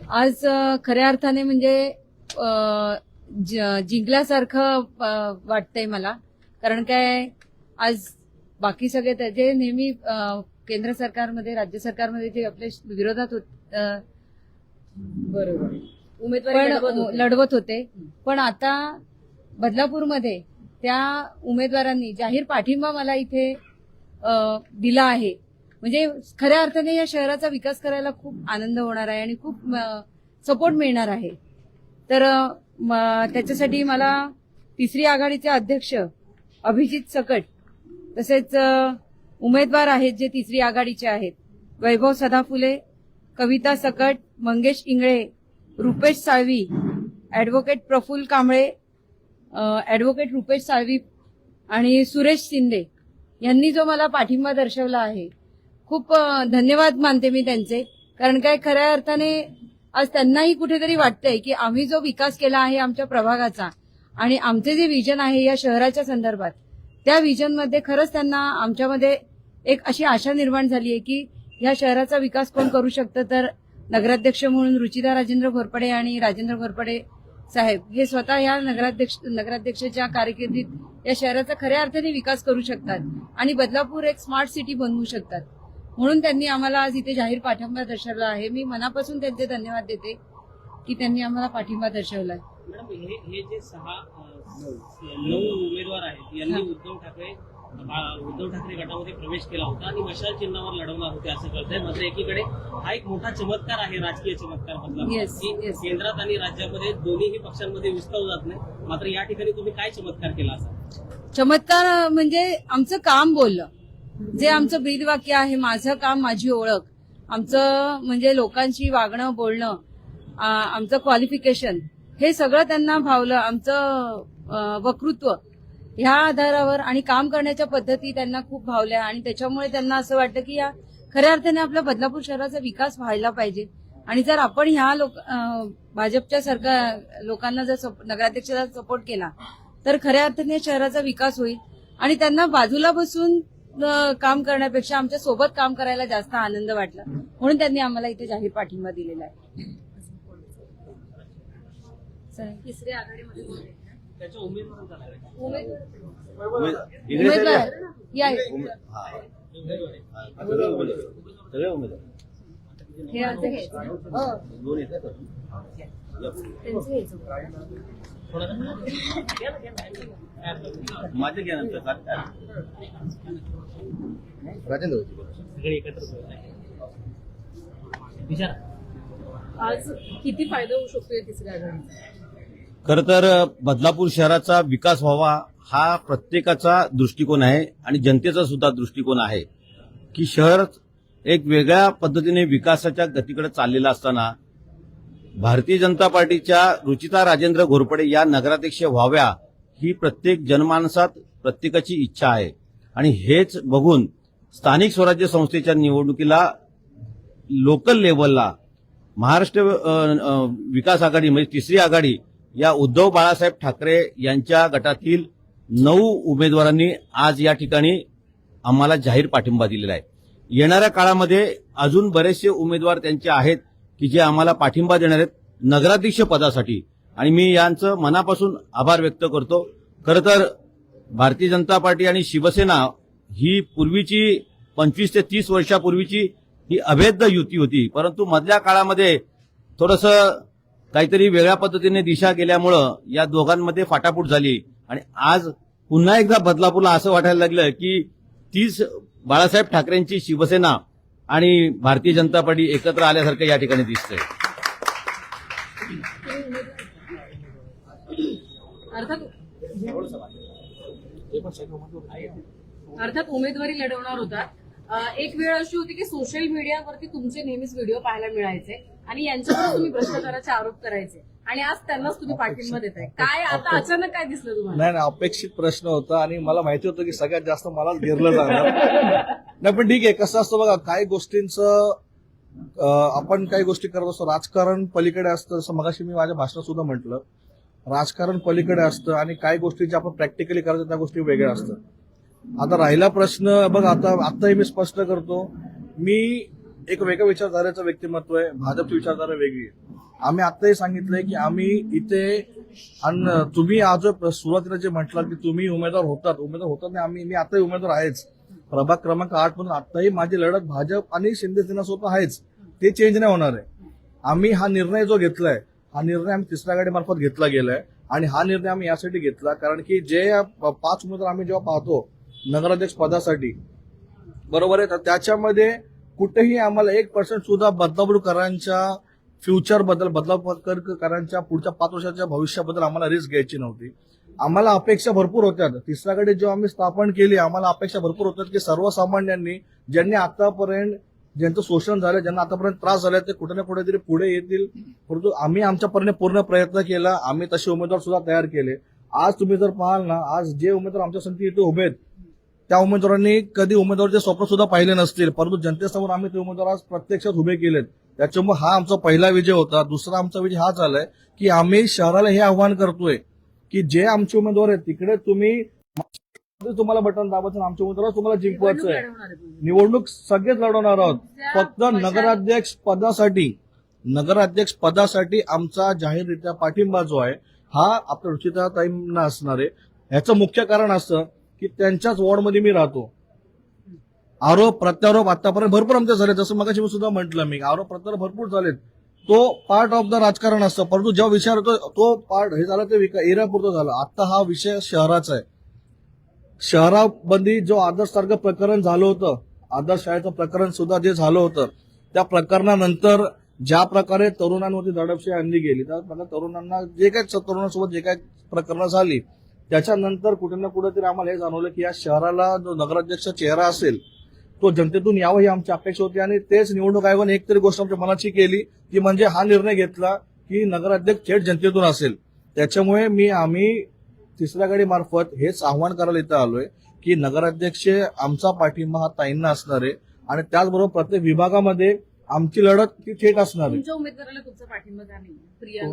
आज खऱ्या अर्थाने म्हणजे जिंकल्यासारखं वाटतंय मला. कारण काय आज बाकी सगळे जे नेहमी केंद्र सरकारमध्ये राज्य सरकारमध्ये जे आपल्या विरोधात बरोबर उमेदवारी लढवत होते, पण आता बदलापूरमध्ये त्या उमेदवारांनी जाहीर पाठिंबा मला इथे दिला आहे. म्हणजे खऱ्या अर्थाने या शहराचा विकास करायला खूप आनंद होणार आहे आणि खूप सपोर्ट मिळणार आहे. तर त्याच्यासाठी मला तिसरी आघाडीचे अध्यक्ष अभिजित सकट, तसेच उमेदवार आहेत जे तिसरी आघाडीचे आहेत, वैभव सदाफुले, कविता सकट, मंगेश इंगळे, रुपेश साळवी, ॲडव्होकेट प्रफुल्ल कांबळे, ॲडव्होकेट रुपेश साळवी आणि सुरेश शिंदे यांनी जो मला पाठिंबा दर्शवला आहे, खूप धन्यवाद मानते मी त्यांचे. कारण काय खऱ्या अर्थाने आज त्यांनाही कुठेतरी वाटतंय की आम्ही जो विकास केला आहे आमच्या प्रभागाचा आणि आमचे जे विजन आहे या शहराच्या संदर्भात, त्या विजनमध्ये खरंच त्यांना आमच्यामध्ये एक अशी आशा निर्माण झाली आहे की या शहराचा विकास कोण करू शकतं, तर नगराध्यक्ष म्हणून रुचिता राजेंद्र घोरपडे आणि राजेंद्र घोरपडे साहेब हे स्वतः या नगराध्यक्षाच्या कारकिर्दीत या शहराचा खऱ्या अर्थाने विकास करू शकतात आणि बदलापूर एक स्मार्ट सिटी बनवू शकतात. म्हणून त्यांनी आम्हाला आज इथे जाहीर पाठिंबा दर्शवला आहे. मी मनापासून त्यांचे धन्यवाद देते की त्यांनी आम्हाला पाठिंबा दर्शवला आहे. मॅडम, हे जे 9 उमेदवार आहेत यांनी उद्धव ठाकरे गटामध्ये प्रवेश केला होता आणि मशाल चिन्हावर लढवणार होते असं कळतंय. मात्र एकीकडे हा एक मोठा चमत्कार आहे, राजकीय चमत्कार मधला, की केंद्रात आणि राज्यामध्ये दोन्ही पक्षांमध्ये विस्ताव जात नाही. मात्र या ठिकाणी तुम्ही काय चमत्कार केला असा? चमत्कार म्हणजे आमचं काम बोललं, जे आमचं ब्रीदवाक्य आहे, माझं काम माझी ओळख, आमचं म्हणजे लोकांशी वागणं बोलणं, आमचं क्वालिफिकेशन हे सगळं त्यांना भावलं. आमचं वक्तृत्व ह्या आधारावर आणि काम करण्याच्या पद्धती त्यांना खूप भावल्या आणि त्याच्यामुळे त्यांना असं वाटतं की या खऱ्या अर्थाने आपल्या बदलापूर शहराचा विकास व्हायला पाहिजे. आणि जर आपण ह्या भाजपच्या सरकार लोकांना जर नगराध्यक्षाला सपोर्ट केला तर खऱ्या अर्थाने शहराचा विकास होईल आणि त्यांना बाजूला बसून काम करण्यापेक्षा आमच्या सोबत काम करायला जास्त आनंद वाटला. म्हणून त्यांनी आम्हाला इथे जाहीर पाठिंबा दिलेला आहे. तिसरी आघाडीमध्ये त्याच्या उमेदवार या सगळे उमेदवार हे अर्ज घ्यायचं. दोन येतात. माझे घ्या नंतर राजेंद्र सगळे एकत्र विचार. आज किती फायदा होऊ शकतो या तिसऱ्या आघाडीचा? खरं तर बदलापूर शहराचा विकास व्हावा हा प्रत्येकाचा दृष्टिकोन आहे आणि जनतेचा सुद्धा दृष्टिकोन आहे की शहर एक वेगळ्या पद्धतीने विकासाच्या गतीकडे चाललेलं असताना भारतीय जनता पार्टीच्या रुचिता राजेंद्र घोरपडे या नगराध्यक्ष व्हाव्या ही प्रत्येक जनमानसात प्रत्येकाची इच्छा आहे. आणि हेच बघून स्थानिक स्वराज्य संस्थेच्या निवडणुकीला लोकल लेव्हलला महाराष्ट्र विकास आघाडी म्हणजे तिसरी आघाडी या उद्धव बाळासाहेब ठाकरे यांच्या गटातील 9 उमेदवारांनी आज या ठिकाणी आम्हाला जाहीर पाठिंबा दिलेला आहे. येणाऱ्या काळामध्ये अजून बरेचसे उमेदवार त्यांचे आहेत की जे आम्हाला पाठिंबा देणार आहेत नगराध्यक्ष पदासाठी आणि मी यांचं मनापासून आभार व्यक्त करतो. खरं तर भारतीय जनता पार्टी आणि शिवसेना ही पूर्वीची 25 ते 30 वर्षापूर्वीची ही अभेद्य युती होती, परंतु मधल्या काळामध्ये थोडंसं काहीतरी वेगळ्या पद्धतीने दिशा गेल्यामुळं या दोघांमध्ये फाटाफूट झाली आणि आज पुन्हा एकदा बदलापूरला असं वाटायला लागलं की तीच बाळासाहेब ठाकरेंची शिवसेना आणि भारतीय जनता पार्टी एकत्र आल्यासारखं या ठिकाणी दिसतंय. अर्थात उमेदवारी लढवणार होता. एक वेळ अशी होती की सोशल मीडियावरती तुमचे नेहमीच व्हिडिओ पाहायला मिळायचे आणि यांच्यावर तुम्ही भ्रष्टाचाराचे आरोप करायचे आणि आज त्यांनाच तुम्ही पाठिंबा देताय. काय आता अचानक काय दिसलं तुम्हाला? नाही, अपेक्षित प्रश्न होता आणि मला माहिती होतं की सगळ्यात जास्त मलाच घेरलं जाणार. नाही, पण ठीक आहे. कसं असतं बघा, काही गोष्टींचं आपण काही गोष्टी करत असतो, राजकारण पलीकडे असतं. जसं मगाशी मी माझ्या भाषणात सुद्धा म्हटलं, राजकारण पलीकडे असतं आणि काही गोष्टी ज्या आपण प्रॅक्टिकली करतो त्या गोष्टी वेगळ्या असतात. आता राहिला प्रश्न बघा, आताही मी स्पष्ट करतो, मी एक वेगळ्या विचारधारेचं व्यक्तिमत्व आहे, भाजपची विचारधारा वेगळी आहे. आम्ही आताही सांगितलंय की आम्ही इथे आणि तुम्ही आज सुरुवातीला जे म्हटलं की तुम्ही उमेदवार होतात नाही, मी आताही उमेदवार आहेच. प्रभाग क्रमांक 8 म्हणून आताही माझी लढत भाजप आणि शिंदे सेनेसोबत आहेच. ते चेंज नाही होणार आहे. आम्ही हा निर्णय जो घेतलाय, हा निर्णय आम्ही तिसऱ्या आघाडी मार्फत घेतला गेलाय आणि हा निर्णय आम्ही यासाठी घेतला कारण की जे 5 उमेदवार आम्ही जेव्हा पाहतो नगराध्यक्ष पदासाठी, बरोबर आहे, तर त्याच्यामध्ये कुठेही आम्हाला 1% सुद्धा बदलापूरकरांच्या फ्युचर बद्दल, बदलापूरकरांच्या पुढच्या 5 वर्षाच्या भविष्याबद्दल आम्हाला रिस्क घ्यायची नव्हती. आम्हाला अपेक्षा भरपूर होत्या. तिसऱ्या आघाडी जेव्हा आम्ही स्थापन केली, आम्हाला अपेक्षा भरपूर होत्या की सर्वसामान्यांनी ज्यांनी आतापर्यंत ज्यांचं शोषण झालं, ज्यांना आतापर्यंत त्रास झाला, ते कुठे ना कुठेतरी पुढे येतील. परंतु आम्ही आमच्यापर्यंत पूर्ण प्रयत्न केला. आम्ही तसे उमेदवार सुद्धा तयार केले. आज तुम्ही जर पाहाल ना, आज जे उमेदवार आमच्या संगती इथे उभे आहेत, त्या उमेदवारांनी कधी उमेदवाराचे स्वप्न सुद्धा पाहिले नसतील, परंतु जनतेसमोर आम्ही ते उमेदवार आज प्रत्यक्षात उभे केलेत. त्याच्यामुळे हा आमचा पहिला विजय होता. दुसरा आमचा विजय हा झालाय की आम्ही शहराला हे आव्हान करतोय की जे आमचे उमेदवार आहेत तिकडे तुम्हाला बटन दाबायचं, आमच्या उमेदवार तुम्हाला जिंकवायचं आहे. लढवणार आहे तुम्ही. निवडणूक सगळेच लढवणार आहोत. फक्त नगराध्यक्ष पदासाठी आमचा जाहीररित्या पाठिंबा जो आहे हा आपल्या रुचिताताईंना असणार आहे. ह्याचं मुख्य कारण असं की त्यांच्याच वॉर्डमध्ये मी राहतो. आरोप प्रत्यारोप आतापर्यंत भरपूर आमचे झाले, जसं मगाशी सुद्धा म्हटलं मी, आरोप प्रत्यारोप भरपूर झालेत. तो पार्ट ऑफ द राजकारण असतं, परंतु जेव्हा विषय होतो तो पार्ट हे झाला ते एरियापुरतं झालं. आता हा विषय शहराचा आहे. शहराबंदी जो आदर्श सारखं प्रकरण झालं होतं, आदर्श शाळेचं प्रकरण सुद्धा जे झालं होतं, त्या प्रकरणानंतर ज्या प्रकारे तरुणांवरती दडपशाही आणली गेली, त्या प्रकारे तरुणांना तरुणांसोबत जे काही प्रकरणं झाली, त्याच्यानंतर कुठे ना कुठेतरी आम्हाला हे जाणवलं की या शहराला जो नगराध्यक्ष चेहरा असेल तो जनतेतून यावं ही आमची अपेक्षा होती. आणि तेच निवडणूक आयोगाने एक तरी गोष्ट आमच्या मनाची केली ती म्हणजे हा निर्णय घेतला की नगराध्यक्ष थेट जनतेतून असेल. त्याच्यामुळे आम्ही तिसऱ्या आघाडी मार्फत हेच आव्हान करायला इथं आलोय की नगराध्यक्ष आमचा पाठिंबा हा ताईंना असणार आहे आणि त्याचबरोबर प्रत्येक विभागामध्ये आमची लढत ती थेट असणार आहे. तुमच्या उमेदवाराला तुमचा पाठिंबा का नाही? प्रिया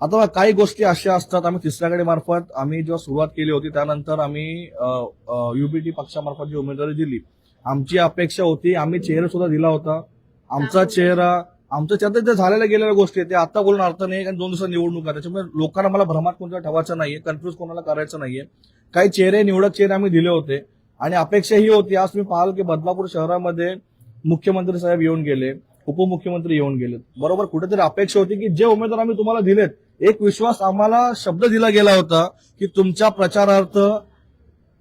आता काही गोष्टी अशा असतात, आम्ही तिसऱ्या आघाडी मार्फत आम्ही जेव्हा सुरुवात केली होती त्यानंतर आम्ही युबीटी पक्षामार्फत जी उमेदवारी दिली, आमची अपेक्षा होती, आम्ही चेहरा सुद्धा दिला होता. आमच्या जे झालेल्या गेलेल्या गोष्टी आहेत त्या आता बोलून अर्थ नाही, कारण 2 दिवसात निवडणूक आहे. त्याच्यामुळे लोकांना मला भ्रमात कोणत्या ठेवायचं नाहीये, कन्फ्युज कोणाला करायचं नाहीये. काही निवडक चेहरे आम्ही दिले होते आणि अपेक्षा ही होती. आज तुम्ही पाहाल की बदलापूर शहरामध्ये मुख्यमंत्री साहेब येऊन गेले, उपमुख्यमंत्री येऊन गेले, बरोबर. कुठेतरी अपेक्षा होती की जे उमेदवार आम्ही तुम्हाला दिलेत, एक विश्वास आम्हाला शब्द दिला गेला होता की तुमच्या प्रचारार्थ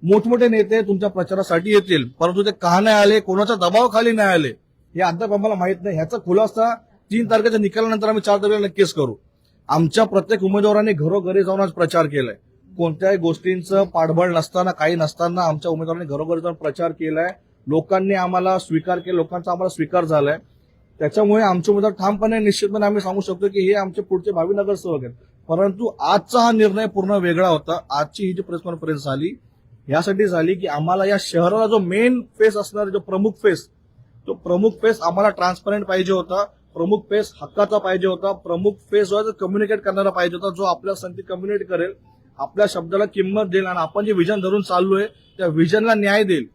मोठमोठे नेते तुमच्या प्रचारासाठी येतील, परंतु ते का नाही आले, कोणाच्या दबावाखाली नाही आले हे अद्याप आम्हाला माहित नाही. ह्याचा खुलासा 3 तारखेच्या निकालानंतर आम्ही 4 तारखेला नक्कीच करू. आमच्या प्रत्येक उमेदवारांनी घरोघरी जाऊन आज प्रचार केलाय. कोणत्याही गोष्टींचं पाठबळ नसताना, काही नसताना आमच्या उमेदवारांनी घरोघरी जाऊन प्रचार केलाय. लोकांनी आम्हाला स्वीकार केला, लोकांचा आम्हाला स्वीकार झालाय. त्याच्यामुळे आमचे उमेदवार ठामपणे निश्चितपणे आम्ही सांगू शकतो की हे आमचे पुढचे भावी नगरसेवक आहेत. परंतु आजचा हा निर्णय पूर्ण वेगळा होता. आजची ही जी प्रेस कॉन्फरन्स झाली यासाठी झाली की आम्हाला या शहराला जो मेन फेस असणार, जो प्रमुख फेस आम्हाला ट्रान्सपरंट पाहिजे होता, प्रमुख फेस हक्काचा पाहिजे होता, प्रमुख फेस जो आहे कम्युनिकेट करणारा पाहिजे होता, जो आपल्या संगती कम्युनिकेट करेल, आपल्या शब्दाला किंमत देईल आणि आपण जे विजन धरून चाललोय त्या विजनला न्याय देईल.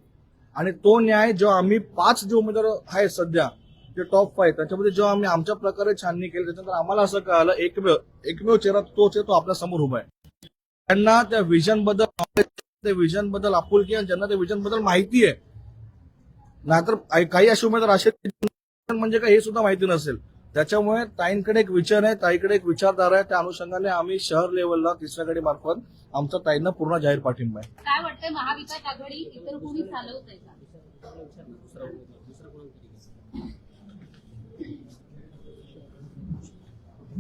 आणि तो न्याय जो आम्ही 5 जे उमेदवार आहेत सध्या जे टॉप 5 त्याच्यामध्ये जेव्हा आम्ही आमच्या प्रकारे छाननी केली, त्याच्यानंतर आम्हाला असं कळालं एकमेव चेहरा तोच आहे, तो आपल्या समोर उभा आहे. त्यांना त्या विजन बद्दल आपुलकी आणि ज्यांना त्या विजन बद्दल माहिती आहे. नाहीतर काही असे उमेदवार असे म्हणजे काय हे सुद्धा माहिती नसेल. त्याच्यामुळे ताईंकडे एक विचार आहे, ताईकडे एक विचारधारा आहे. त्या अनुषंगाने आम्ही शहर लेवलला तिसऱ्या आघाडी मार्फत आमचा ताईंना पूर्ण जाहीर पाठिंबा आहे. काय वाटतंय, महाविकास आघाडी इतर कोणी चालवत आहे का?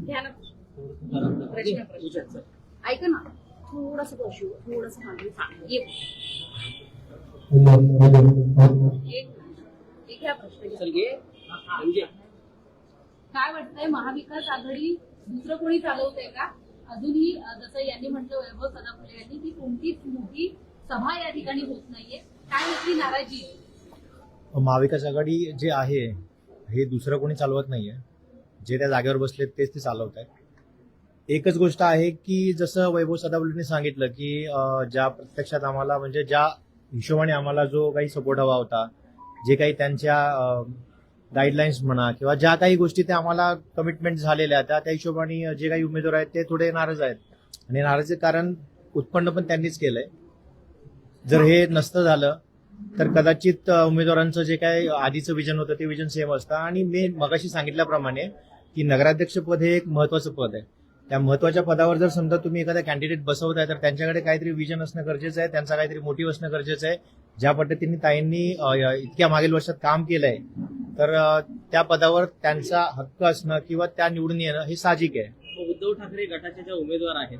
घ्या ना. प्रश्न ऐका ना, थोडस बसू, थोडस मागे सांग. काय वाटतंय, महाविकास आघाडी दुसरं कोणी चालवत आहे का? अजूनही जसं यांनी म्हटलं, वैभव सदाफुले यांनी, की कोणतीच मोठी सभा या ठिकाणी होत नाहीये, काय नक्की नाराजी आहे? महाविकास आघाडी जे आहे हे दुसरं कोणी चालवत नाहीये, जे त्या जागेवर बसलेत तेच ते चालवत आहेत. एकच गोष्ट आहे की जसं वैभव सदाफुलेंनी सांगितलं की ज्या प्रत्यक्षात आम्हाला म्हणजे ज्या हिशोबाने आम्हाला जो काही सपोर्ट हवा होता, जे काही त्यांच्या गाईडलाईन्स म्हणा किंवा ज्या काही गोष्टी त्या आम्हाला कमिटमेंट झालेल्या त्या हिशोबाने जे काही उमेदवार आहेत ते थोडे नाराज आहेत आणि नाराजीचे कारण उत्पन्न पण त्यांनीच केलंय. जर हे नसतं झालं तर कदाचित उमेदवारांचं जे काय आधीचं विजन होतं ते विजन सेम असतं. आणि मी मगाशी सांगितल्याप्रमाणे की नगराध्यक्ष पद हे एक महत्वाचं पद आहे. त्या महत्वाच्या पदावर जर समजा तुम्ही एखादा कॅन्डिडेट बसवताय तर त्यांच्याकडे काहीतरी विजन असणं गरजेचं आहे, त्यांचा काहीतरी मोटिव्ह असणं गरजेचं आहे. ज्या पद्धतीने ताईंनी इतक्या मागील वर्षात काम केलंय तर त्या पदावर त्यांचा हक्क असणं किंवा त्या निवडून येणं हे साहजिक आहे. मग उद्धव ठाकरे गटाच्या ज्या उमेदवार आहेत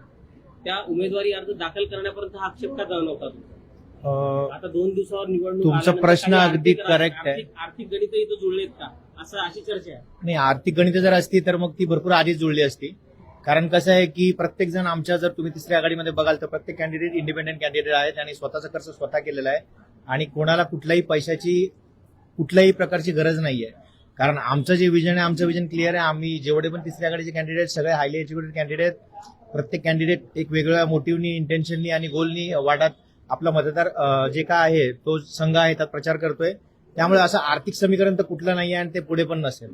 त्या उमेदवारी अर्ज दाखल करण्यापर्यंत हा आक्षेप का जाणवता? आता 2 दिवसावर निवडणूक तुमचा आल्यानंतर प्रश्न काही अगदी आर्थिक- correct आहे. आर्थिक गणित इथं जुळलेत का अशी चर्चा आहे. नाही, आर्थिक गणितं जर असती तर मग ती भरपूर आधीच जुळली असती. कारण कसं आहे की प्रत्येक जण आमच्या जर तुम्ही तिसऱ्या आघाडीमध्ये बघाल तर प्रत्येक कॅन्डिडेट इंडिपेंडेंट कॅन्डिडेट आहेत आणि स्वतःचा खर्च स्वतः केलेला आहे आणि कोणाला कुठल्याही पैशाची कुठल्याही प्रकारची गरज नाहीये. कारण आमचं जे विजन आहे आमचं विजन क्लिअर आहे. आम्ही जेवढे पण तिसऱ्या आघाडीचे कॅन्डिडेट सगळे हायली एज्युकेटेड कॅन्डिडेट, प्रत्येक कॅन्डिडेट एक वेगळ्या मोटिव्हनी, इंटेन्शननी आणि गोलनी वाटात आपला मतदार जे काय आहे तो संघ आहे त्यात प्रचार करतोय. त्यामुळे असं आर्थिक समीकरण तर कुठलं नाही आहे आणि ते पुढे पण नसेल.